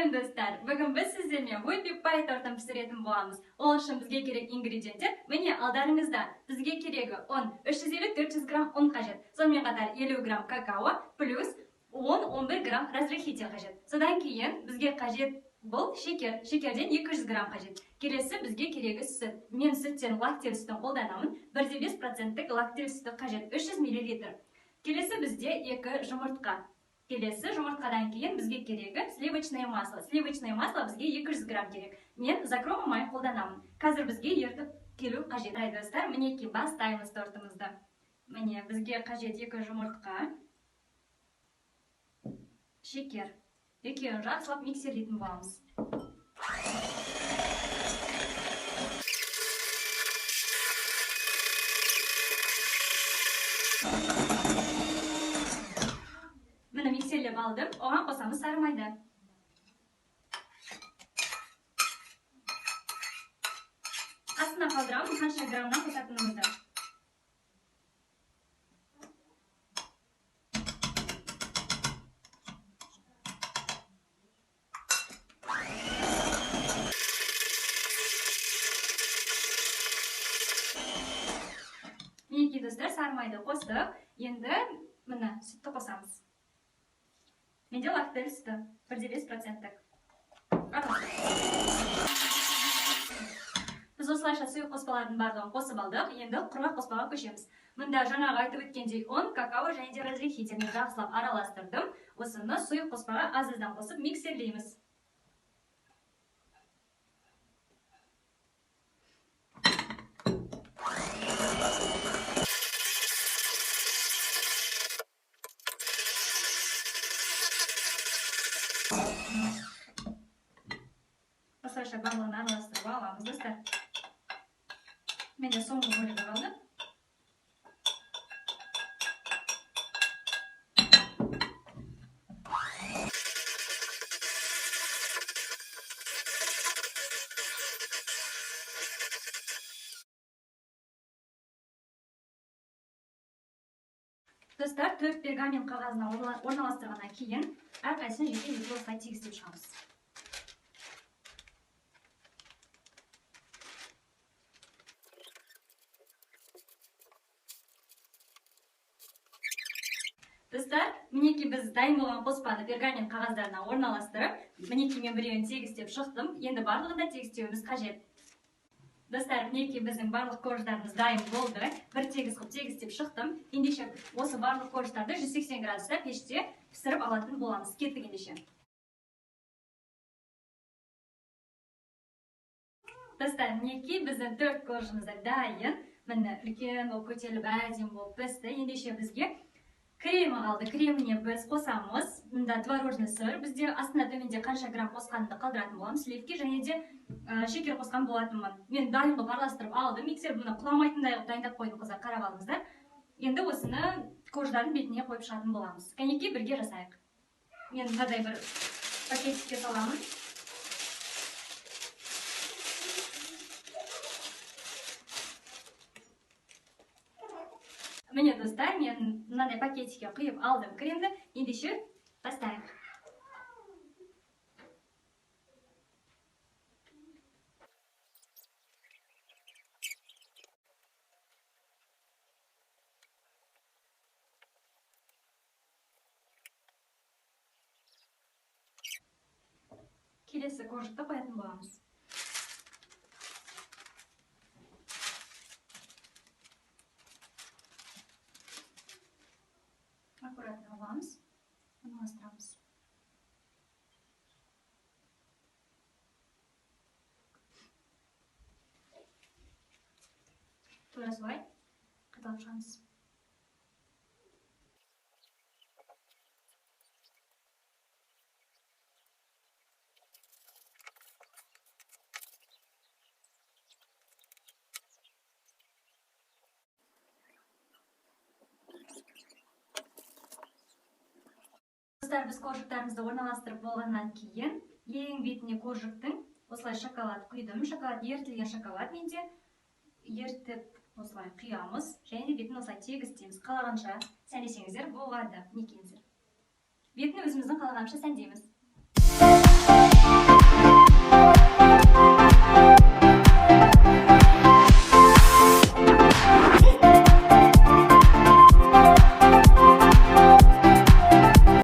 Салем достар, бүгін біз сіздермен өте бай тортын пісіретін боламыз. Ол үшін бізге керек ингредиенттер міне алдарыңызда. Бізге керегі 350-400 грамм ұн қажет. Сонымен қатар 50 грамм какао плюс 10-11 грамм разрыхитель қажет. Содан кейін бізге қажет бұл шекер. Шекерден 200 грамм қажет. Келесі бізге керегі сүт. Мен сүттен лактель сүтін қолданамын. 1,5% лактель сүті қажет. 300 мл. Келесі бізде 2 жұмыртқа. Келесі жұмыртқадан кейін бізге керегі сливочное масло. Сливочное масло бізге 200 грамм керек. Мен закрома май қолданамын. Қазір бізге ертіп келу қажет. Достар, мінекей бастаймыз тортымызды. Міне бізге қажет 2 жұмыртқа, шекер. Екеуін жақсылап миксерлейтін боламыз. Мені миксерлеп алдым, оған қосамыз сары майды. Астына қалдырамын қанша граммнан қосатынымызды. Мінекей достар, сары майды қостық. Енді міне сүтті қосамыз. Менде лактель сүті 1,5%. Біз осылайша сұйық қоспалардың барлығын қосып алдық. Енді құрғақ қоспаға көшеміз. Мұнда жаңағы айтып өткендей ұн, какао және де разрыхительді жақсылап араластырдым. Осыны сұйық қоспаға аз-аздан қосып миксерлейміз. Осылайша барлығын араластырып аламыз достар. Менде соңғы бөлігі қалды. Достар, 4 пергамент қағазына орналастырғаннан кейін әрқайсысын жеке-жеке осылай тегістеп шығамыз. Достар, мінекей біз дайын болған қоспаны пергамент қағаздарына орналастырып, мінекей мен біреуін тегістеп шықтым. Енді барлығын да тегістеуіміз қажет. Достар, мінекей біздің барлық корждарымыз дайын болды. Бір тегіс қып тегістеп шықтым. Ендеше осы барлық корждарды 180 градуста пеште пісіріп алатын боламыз. Кеттік ендеше. Достар, мінекей біздің 4 коржымызда дайын. Міне үлкен болып көтеріліп әдемі болып пісті. Ендеше бізге кремі қалды. Креміне біз қосамыз. Мұнда творожный сыр. Бізде астына төменде қанша грамм қосқанды қалдыратын боламыз. Сливки және де шекер қосқан болатынмын. Мен дайын қылып араластырып алдым. Миксер бұны құламайтындай қылып дайындап қойдым, қыздар, қарап алыңыздар. Енді осыны корждардың бетіне қойып шығатын боламыз. Кәнекей бірге жасайық. Мен мынадай бір пакетикке саламын. Міне достар, мен мынадай пакетикке құйып алдым кремді. Ендеше бастайық. Келесі коржды қоятын боламыз. Аккуратно аламыз, орналастырамыз. Тура солай қайталап шығамыз. Достар, біз коржықтарымызды орналастырып болғаннан кейін ең бетіне коржықтың осылай шоколад құйдым. Шоколад, ерітілген шоколад менде. Ертіп осылай құямыз және де бетін осылай тегістейміз. Қалағанша сәндесеңіздер болады. Бетін өзіміздің қалағанша сәндейміз.